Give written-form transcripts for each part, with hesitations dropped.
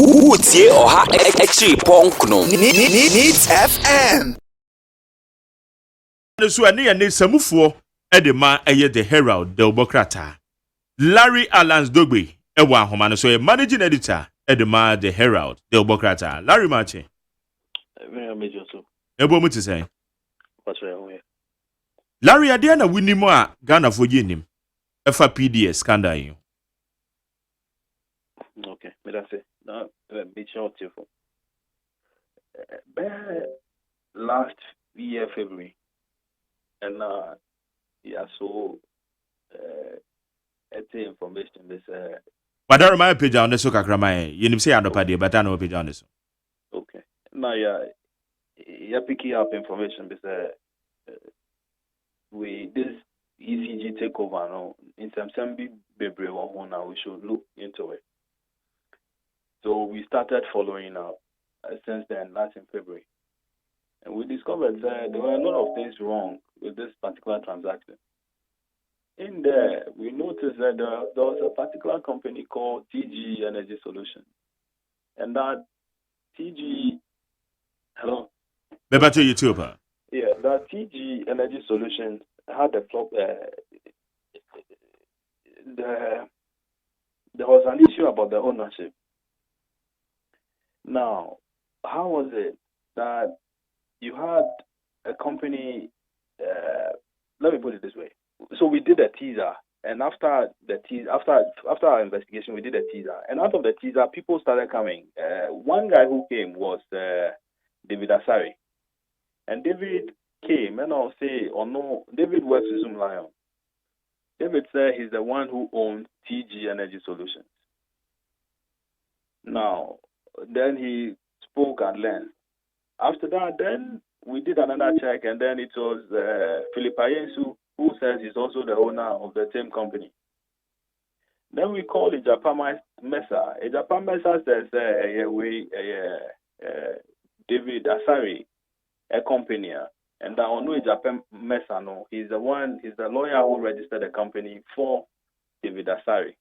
Utie oha echi ponkno. Needs FM. So ani ya ne samufuo edema eye the Herald the Obokrata. Larry Alans Dogbey ewa ahoma no so managing editor edema the Herald the Obokrata. Larry Mache. Ebo mu ti say. Larry ade na winimo a Ghana fo yinim. Efa PDS scandal yi. Okay, me that say. Now, be short you for. Last year February, and yeah, so information this. But I remind page on the so kakrama. You nim say adopa de, but I know page on this. Okay, now yeah, picking up information this. We this ECG takeover now in some big baby one now we should look into it. So we started following up since then, last in February. And we discovered that there were a lot of things wrong with this particular transaction. In there, we noticed that there was a particular company called TG Energy Solutions. And that TG... Hello? Better to YouTube. Yeah, that TG Energy Solutions had a flop... there was an issue about the ownership. Now, how was it that you had a company? Let me put it this way. So we did a teaser, and after our investigation, we did a teaser, and out of the teaser, people started coming. One guy who came was David Asari, and David came, and I'll say, or no, David works with Zoom Lion. David said he's the one who owns TG Energy Solutions. Now. Then he spoke at length. After that, then we did another check, and then it was Philip Ayensu, who says he's also the owner of the same company. Then we called Ejapa Mesa. Ejapa Mesa says, David Asari, a company, and that on Ejapa Mesa, no, he's the lawyer who registered the company for David Asari.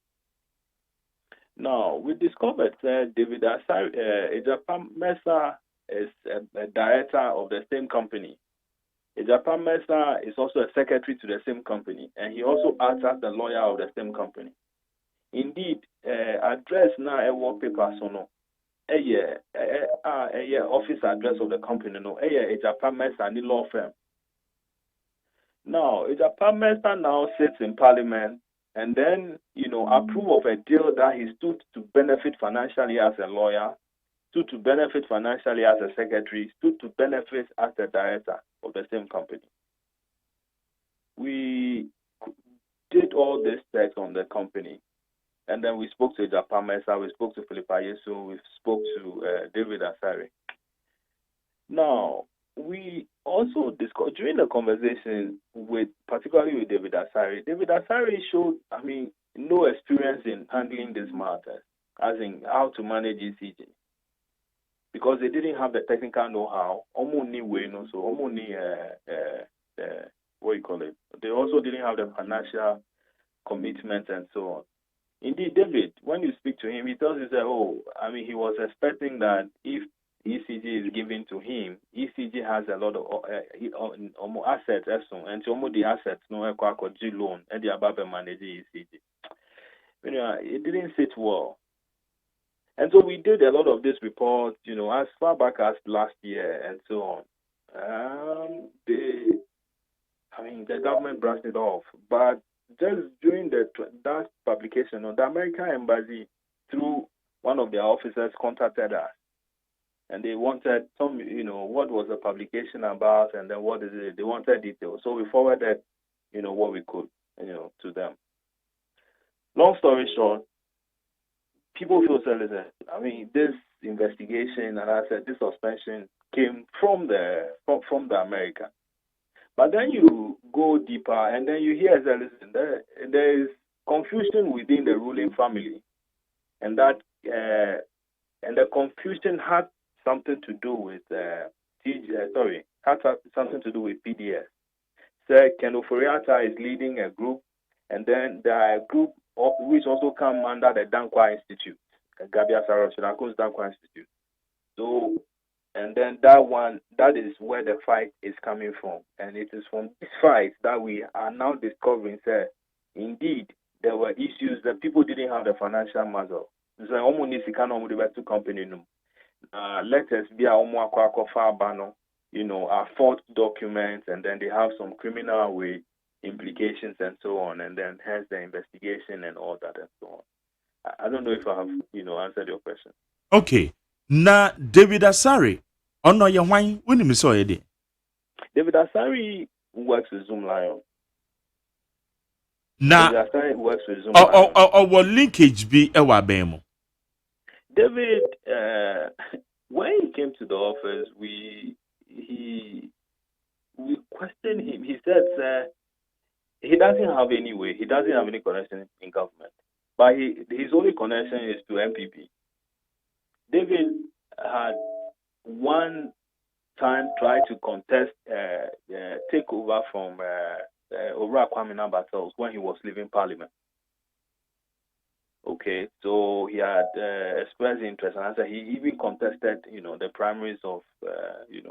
Now, we discovered that David Asari, Ejapa Mesa is a director of the same company. Ejapa Mesa is also a secretary to the same company, and he also acts as the lawyer of the same company. Indeed, address now a wallpaper, so no, office address of the company, no, Ejapa Mesa, the law firm. Now, Ejapa Mesa now sits in Parliament. And then, approve of a deal that he stood to benefit financially as a lawyer, stood to benefit financially as a secretary, stood to benefit as the director of the same company. We did all this checks on the company, and then we spoke to Ejapa Mesa, we spoke to Philip Ayesu, we spoke to David Asari. Now, we also discussed during the conversation particularly with David Asari. David Asari showed, no experience in handling this matter, as in how to manage ECG, because they didn't have the technical know-how. They also didn't have the financial commitment and so on. Indeed, David, when you speak to him, he tells you that, he was expecting that if ECG is given to him, ECG has a lot of assets, and the assets no loan, and the above manage ECG. It didn't sit well. And so we did a lot of this report, as far back as last year and so on. The government brushed it off. But just during that publication, the American embassy, through one of their officers, contacted us. And they wanted some, what was the publication about, and then what is it? They wanted details. So we forwarded, what we could, to them. Long story short, people feel this investigation, and I said this suspension came from the American. But then you go deeper, and then you hear, there is confusion within the ruling family, and that and the confusion had something to do with something to do with PDS. So Ken Oforiatta is leading a group, and then there are a group which also come under the Dankwa Institute. Gabia Sarosina goes down Institute. So, and then that is where the fight is coming from. And it is from this fight that we are now discovering that indeed there were issues that people didn't have the financial muscle. So, almost to company. Letters be are fault documents, and then they have some criminal way implications and so on, and then hence the investigation and all that and so on. I don't know if I have, answered your question. Okay. Na David Asari, ono ye hwan woni mi so ye de. David Asari works with Zoom Lion. Na David Asari works with Zoom Lion. What linkage be e wa ben mo? David, when he came to the office, we questioned him. He said, he doesn't have any way. He doesn't have any connection in government. But his only connection is to MPP. David had one time tried to contest takeover from Owura Kwame Battles when he was leaving Parliament. Okay, so he had expressed interest, and I said he even contested, the primaries of, is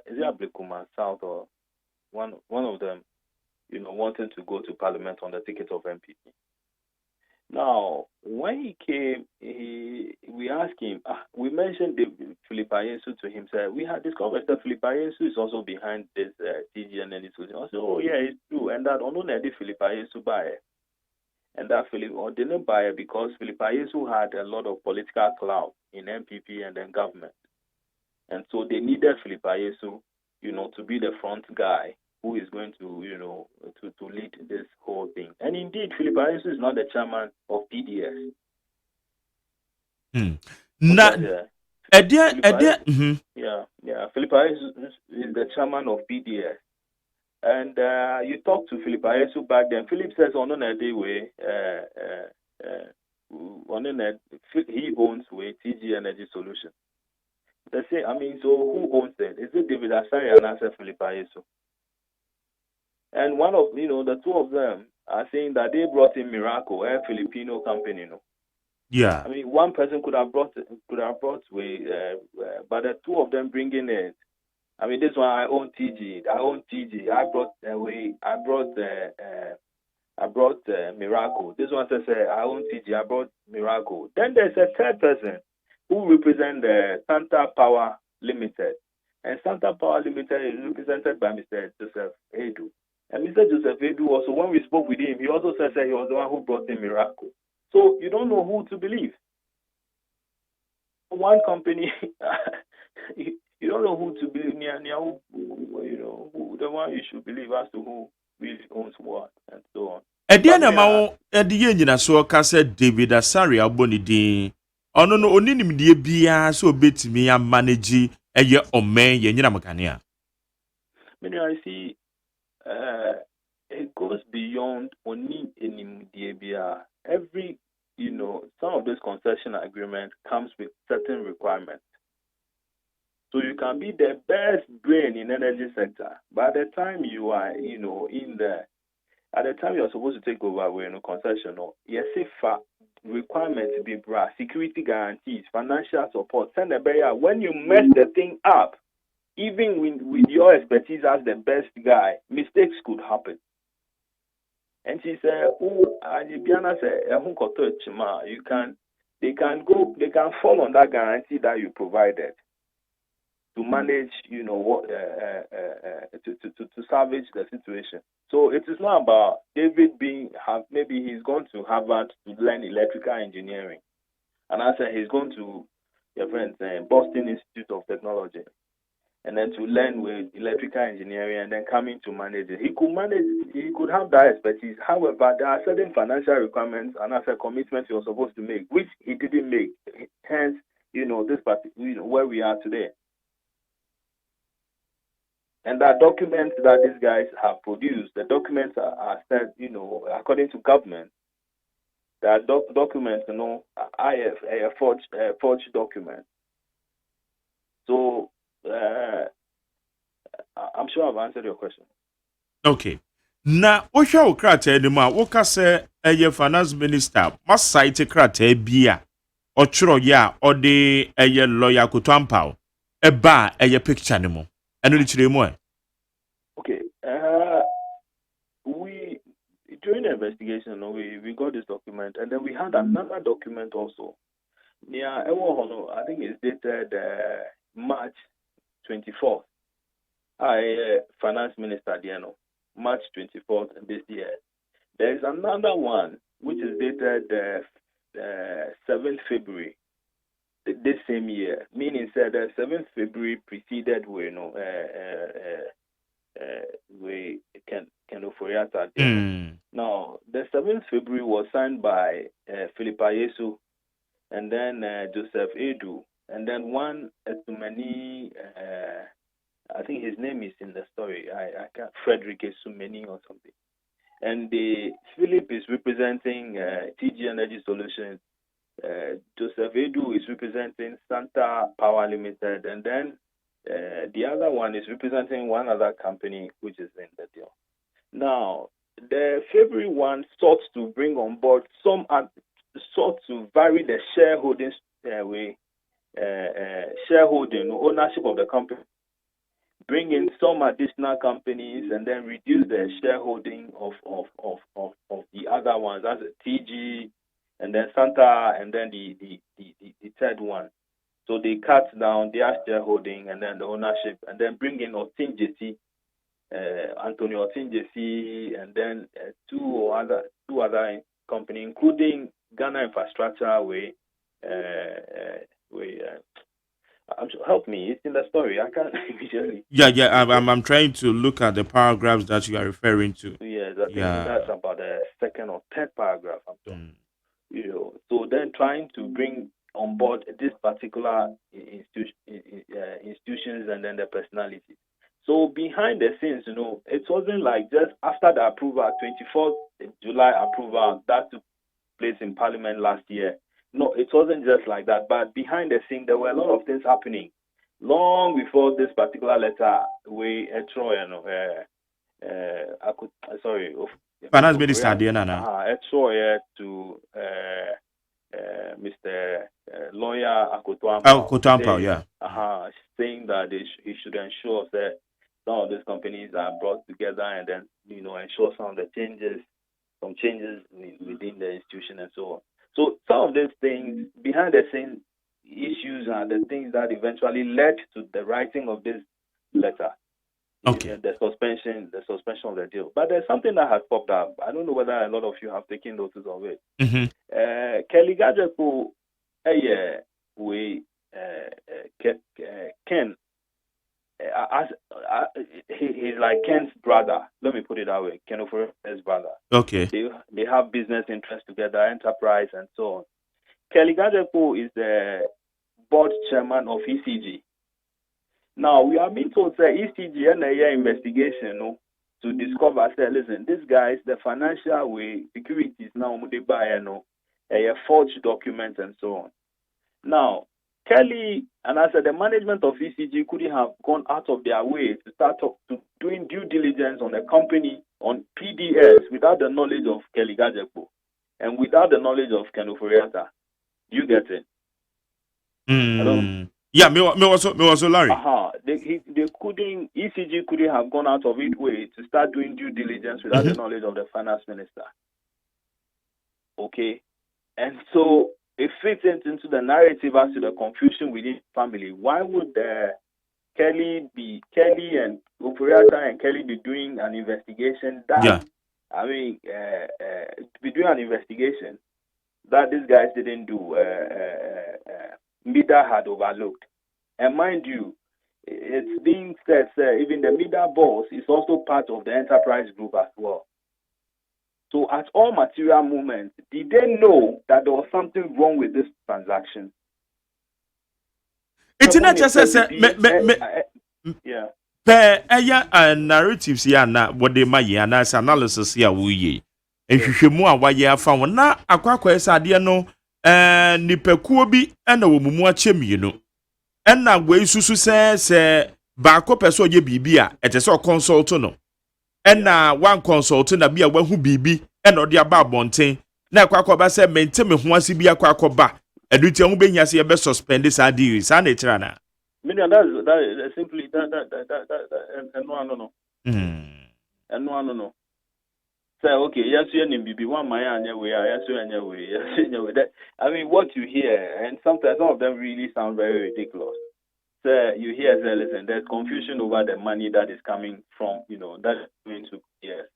it Ablekuma South or one of them, wanting to go to Parliament on the ticket of MPP. Now, when he came, we asked him, we mentioned Philip Ayensu to him, said, we had discovered that Philip Ayensu is also behind this TG and this. I said, oh, yeah, it's true. And that only did Philip Ayensu buy it. And that Philip didn't buy it because Philip Ayensu had a lot of political clout in MPP and then government. And so they needed Philip Ayensu, to be the front guy who is going to, to lead this whole thing. And indeed, Philip Ayensu is not the chairman of PDS. Na, Philip Ayensu is the chairman of PDS. And you talk to Philip Ayensu back then. Philip says, he owns TG Energy Solution. They say, so who owns it? Is it David Asari and I said Philip Ayensu? And one of, the two of them are saying that they brought in Miracle, a Filipino company, Yeah. One person could have brought but the two of them bringing it. This one I own TG. I brought Miracle. This one says I own TG. I brought Miracle. Then there's a third person who represents the Santa Power Limited, and Santa Power Limited is represented by Mr. Joseph Edu. And Mr. Joseph Edu also, when we spoke with him, he also said that he was the one who brought in Miracle. So you don't know who to believe. One company, you don't know who to believe. Who the one you should believe as to who really owns what and so on. Ediana mawo ediye nyina so ka se David Asari abonidi. Ono no oninim die bia so betimi ya manage eye omen ye nyina makania. I see it goes beyond only enim die bia. Every some of this concession agreement comes with certain requirements. So you can be the best brain in energy sector, but at the time you are, at the time you are supposed to take over with concession, yes, if requirements be brought, security guarantees, financial support, send a barrier. When you mess the thing up, even with your expertise as the best guy, mistakes could happen. And she said, Biana said, they can fall on that guarantee that you provided to manage, to salvage the situation. So it is not about David maybe he's gone to Harvard to learn electrical engineering. And I said he's going to Boston Institute of Technology. And then to learn with electrical engineering and then coming to manage it. He could have that expertise. However, there are certain financial requirements and other commitments he was supposed to make, which he didn't make. Hence, this where we are today. And the documents that these guys have produced, the documents are said, according to government, the documents, a forged document. So, I'm sure I've answered your question. Okay. Na ohwa okrata enima woka se eye finance minister ma site krata bia ochro ya ode eye lawyer Kutuampao eba eye picture ni mo eno ni chire mo Okay. We during the investigation, we got this document, and then we had another document also. Yeah, I think it's dated March 24th. Finance Minister Diano, March 24th this year. There is another one which is dated 7th February this same year, meaning said that 7th February preceded we we can Oforiata. Now the 7th February was signed by Philippa Yesu and then Joseph Edu, and then one Etumani, I think his name is in the story. I can't, Frederick Esumeni or something. And the Philip is representing TG Energy Solutions. Joseph Edu is representing Santa Power Limited, and then the other one is representing one other company which is in the deal. Now, the February one sought to bring on board sought to vary the shareholding shareholding ownership of the company, bring in some additional companies, and then reduce the shareholding of the other ones, as a TG, and then Santa, and then the third one. So they cut down their shareholding and then the ownership, and then bring in Otinjesi, Antonio Otinjesi, and then two other companies, including Ghana Infrastructure help me. It's in the story. I can't visually. Yeah. I'm trying to look at the paragraphs that you are referring to. Yes, I think that's about the second or third paragraph. I'm sure. So then trying to bring on board this particular institutions and then the personalities. So behind the scenes, it wasn't like just after the approval, 24th July approval that took place in Parliament last year. No, it wasn't just like that. But behind the scene, there were a lot of things happening long before this particular letter. Finance Minister Diana to Mr. Lawyer Akutuampao, saying that he should ensure that some of these companies are brought together and then ensure some changes within the institution and so on. So some of these things behind the scene issues are the things that eventually led to the writing of this letter. Okay. The suspension of the deal. But there's something that has popped up. I don't know whether a lot of you have taken notice of it. Kelly Gajepo, Ken, he's like Ken's brother. Let me put it that way. Ken Oforiata's brother. Okay. They have business interests together, enterprise, and so on. Kelly Gajepo is the board chairman of ECG. Now, we are being told that ECG and a investigation to discover, say, listen, these guys, the financial securities now, they buy a forged documents and so on. Now, Kelly and I said the management of ECG couldn't have gone out of their way to start to doing due diligence on the company on PDS without the knowledge of Kelly Gajepo and without the knowledge of Ken Oforiata. You get it? Yeah, me also Larry. They couldn't. ECG couldn't have gone out of its way to start doing due diligence without the knowledge of the finance minister. Okay, and so it fits into the narrative as to the confusion within the family. Why would Kelly and Oforiata and Kelly be doing an investigation be doing an investigation that these guys didn't do? Mida had overlooked. And mind you, it's being said, even the Mida boss is also part of the enterprise group as well. So at all material moments, did they know that there was something wrong with this transaction? It's not just narratives here na what they might analysis here we ehwehwemu a waye afa won na akwakwa esade no nipekuo bi na wo mumu achemienu na we susu se ba ko peso ye bibi a etese consult no na one consult na bia wahu bibi na odi aba abonten na akwakwa ba se mente me ho ase bi akwakwa ba Eduti on be nyase be suspend this deal. Sa na tira na. Meaning that simply that and no. And no. Say okay, yes, you need be one my way, yes, you that. I mean, what you hear, and sometimes some of them really sound very ridiculous. So you hear, say, listen, there's confusion over the money that is coming from, that is going to yes.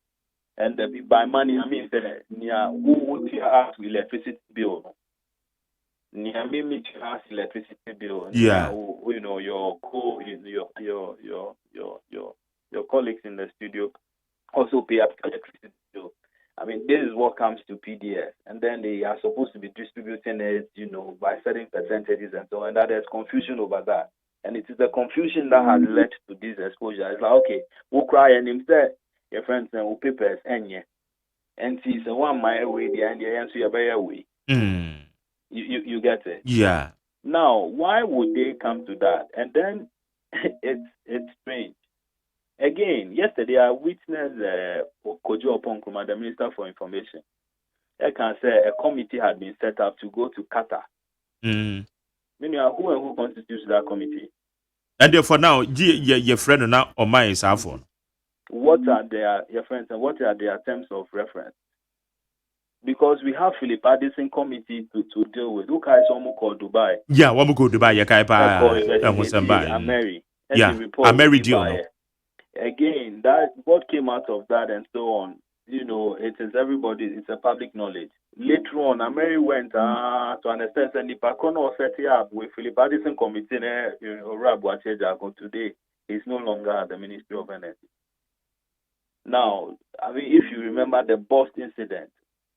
And by money, I mean, who would ask electricity bill? Near me, ask electricity bill. Yeah. Your colleagues in the studio also pay up electricity bill. I mean, this is what comes to PDS, and then they are supposed to be distributing it, by certain percentages and so on. And that there's confusion over that, and it is the confusion that has led to this exposure. It's like, okay, we'll cry and him say your friends and we'll papers and see so one my way the answer your better way. You get it? Yeah. Now, why would they come to that? And then it's strange. Again, yesterday I witnessed Kojo Oponkruma, the Minister for Information. I can say a committee had been set up to go to Qatar. Meaning, who and who constitutes that committee? And therefore now, your friend now on my cell phone. What are your friends and what are their terms of reference? Because we have Philip Addison committee to deal with. Who can someone call Dubai? Yeah, one go Dubai, ya kai pa. Mary. Yeah, Mary Dio. Again, that what came out of that and so on, it is everybody, it's a public knowledge. Later on, Mary went to understand that Nipakono was set up with Philip Addison committee, today is no longer at the Ministry of Energy. Now, I mean, if you remember the Bost incident,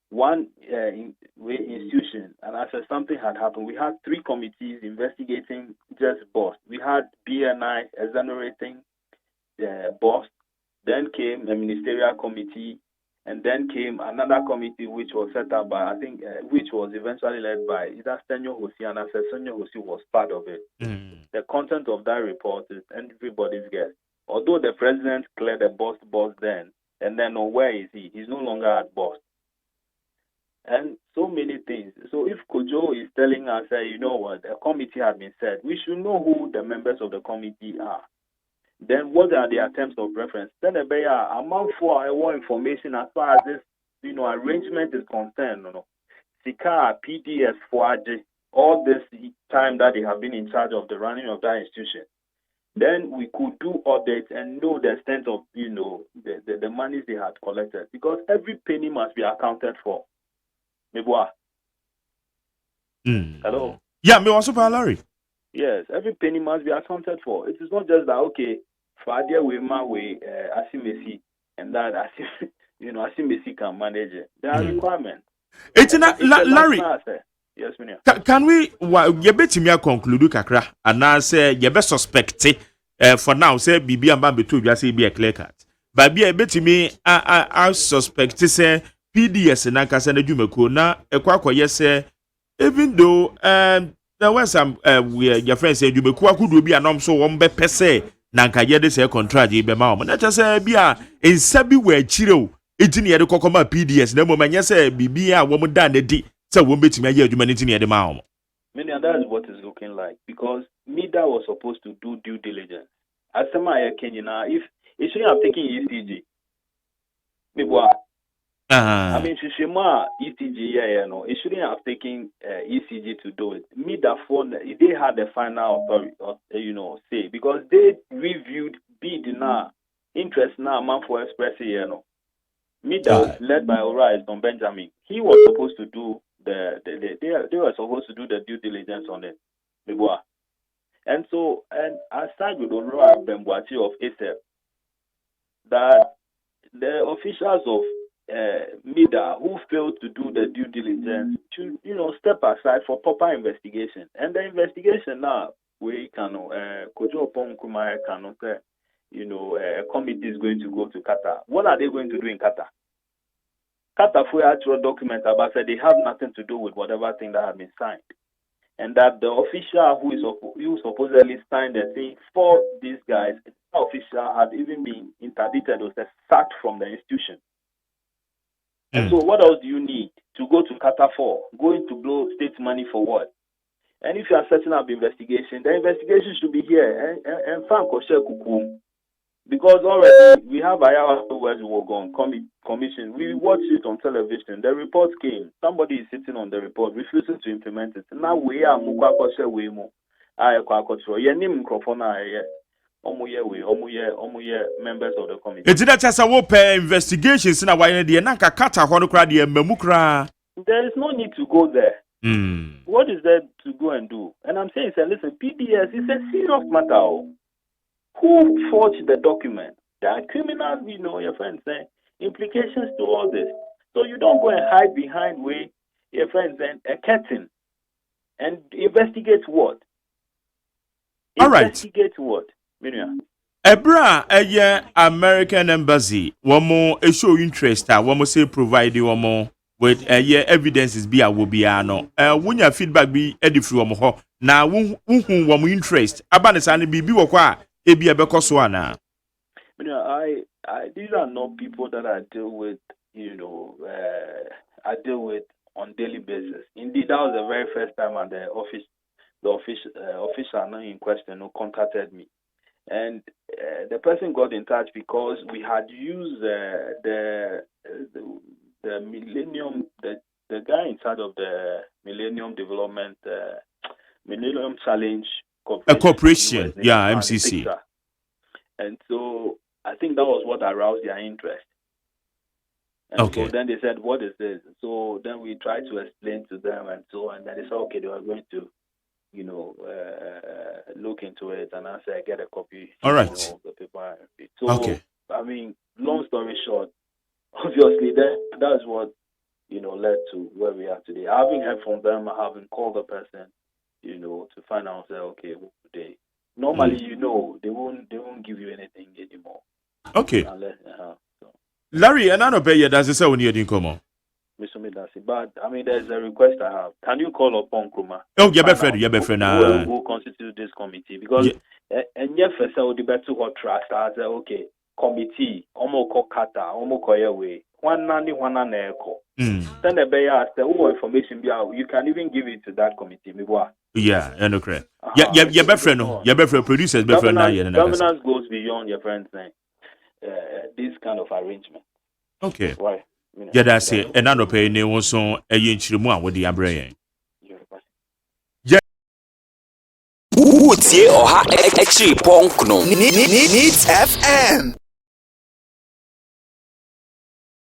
one institution, and after something had happened, we had 3 committees investigating just Bost. We had BNI exonerating Bost, then came a ministerial committee, and then came another committee which was set up by, I think, which was eventually led by either Senyo Hosi, and after Senyo Hosi was part of it. The content of that report is everybody's guess. Although the president cleared the boss then, and then where is he? He's no longer at Bost. And so many things. So if Kojo is telling us, you know what, a committee has been set, we should know who the members of the committee are. Then what are their terms of reference? Then a amount for our information as far as this, arrangement is concerned. Sika, PDS, all this time that they have been in charge of the running of that institution. Then we could do audits and know the extent of, the monies they had collected. Because every penny must be accounted for. Hello? Yeah, me also Larry. Yes, every penny must be accounted for. It is not just that, okay, Fadia with my way, Asimesi, and that Asimesi can manage it. There are requirements. It's not Larry. Yes, Minia. Can we you bet me conclude kakra and I say you be suspect for now say bibi amba betu you say be a clear cut. But be a bet me I suspect say PDS na kasa na dwumako na ekwa yes even though there was some your friends say dwumako akudo bi anom so won be pese na nka ye de say contract e be ma o na say bia ensa bi wa chire o ejini ye de kokoma PDS na mo manya say bibi a wo da na di say wo betimi aye adwuma ni tini ye de ma o. Meaning that is what it's looking like because MIDA was supposed to do due diligence. As somebody Kenya, if it shouldn't have taken ECG, I mean, Shishima ECG, it shouldn't have taken ECG to do it. MIDA phone, they had the final authority, say because they reviewed bid now, interest now, amount for express, MIDA led by Unauthorized on Benjamin. He was supposed to do they were supposed to do the due diligence on it. And so, and aside with Unauthorized Bembuati of ASEP, that the officials of MIDA who failed to do the due diligence should, step aside for proper investigation. And the investigation now, we can, Kojo Oponkruma cannot say, a committee is going to go to Qatar. What are they going to do in Qatar? Qatar for actual document about said they have nothing to do with whatever thing that has been signed. And that the official who supposedly signed the thing for these guys, the official had even been interdicted or sacked from the institution. And so what else do you need to go to Qatar for? Going to blow state money for what? And if you are setting up investigation, the investigation should be here and kuku. Because already we have our where we were going commission. We watched it on television. The report came. Somebody is sitting on the report, refusing to implement it. Now we are mukwa we mo. I kwakotro. Ye ni microphone omuye members of the committee. It's not just a open investigations in a way the nanka kata hono kra de memukra. There is no need to go there. What is there to go and do? And I'm saying, listen, PDS is a serious matter. Who forged the document? There are criminal, your friends saying, implications to all this. So you don't go and hide behind where your friends saying a curtain and investigate what? All right. Investigate what? Miriam. Ebra, American embassy, one more show interest, one more say provide one more with evidences be a will be no. When your feedback be edify from now, one interest. Abanisani be wakwa. These are not people that I deal with, I deal with on daily basis. Indeed, that was the very first time at the official in question who contacted me. And the person got in touch because we had used the Millennium, the guy in charge of the Millennium Development, Millennium Challenge corporation, yeah, MCC. And so I think that was what aroused their interest. And okay. So then they said, "What is this?" So then we tried to explain to them, and so on. And then they said, "Okay, they are going to, look into it." And I said, "Get a copy." All right. Of the paper. So okay. I mean, long story short, obviously that's what led to where we are today. I haven't heard from them. I haven't called the person. To find out, say, okay, they normally, they won't give you anything anymore. Okay. Unless, so. Larry, and I don't pay you. That's the same you didn't come on. But I mean, there's a request I have. Can you call upon Kruma? Oh, your friend. Who constitute this committee? Because and yes, I would be better to trust. I say, okay, committee, omo kata, omo koyewe. One echo. Send a bayer who information you can even give it to that committee. Yeah, I know correct. Your best friend, producers, best friend. Governance goes beyond your friends saying this kind of arrangement. Okay. Why? Yeah, that's it. And I don't pay anyone so a inch with the umbrella. Yeah. Who's here or ha? Actually, Punk no. Needs FM.